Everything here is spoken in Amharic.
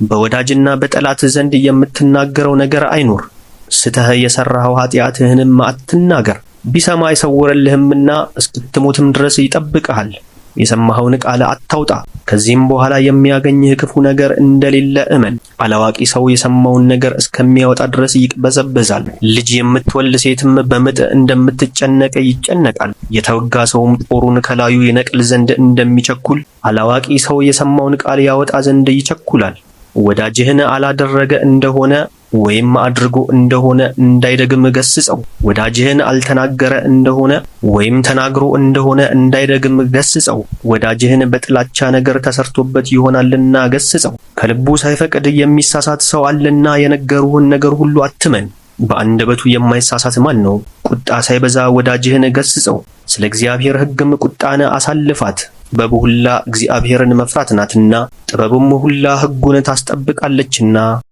በወዳጅና በጠላት ዘንድ የምትናገረው ነገር አይኑር። ስተህ የሰራኸው ኃጢአትህንም አትናገር። ቢሰማ አይሰውርልህምና እስክትሞትም ድረስ ይጠብቅሃል። የሰማኸውን ቃል አታውጣ። ከዚህም በኋላ የሚያገኝህ ክፉ ነገር እንደሌለ እመን። አላዋቂ ሰው የሰማውን ነገር እስከሚያወጣ ድረስ ይቅበዘበዛል። ልጅ የምትወልድ ሴትም በምጥ እንደምትጨነቅ ይጨነቃል። የተወጋ ሰውም ጦሩን ከላዩ ይነቅል ዘንድ እንደሚቸኩል አላዋቂ ሰው የሰማውን ቃል ያወጣ ዘንድ ይቸኩላል። ወዳጅህን አላደረገ እንደሆነ ወይም አድርጎ እንደሆነ እንዳይደግም ገስጸው። ወዳጅህን አልተናገረ እንደሆነ ወይም ተናግሮ እንደሆነ እንዳይደግም ገስጸው። ወዳጅህን በጥላቻ ነገር ተሰርቶበት ይሆናልና ገስጸው። ከልቡ ሳይፈቅድ የሚሳሳት ሰው አለና የነገሩህን ነገር ሁሉ አትመን። በአንደበቱ የማይሳሳት ማን ነው? ቁጣ ሳይበዛ ወዳጅህን ገስጸው። ስለ እግዚአብሔር ሕግም ቁጣን አሳልፋት። ጥበብ ሁላ እግዚአብሔርን መፍራት ናትና፣ ጥበብም ሁላ ሕጉን ታስጠብቃለችና።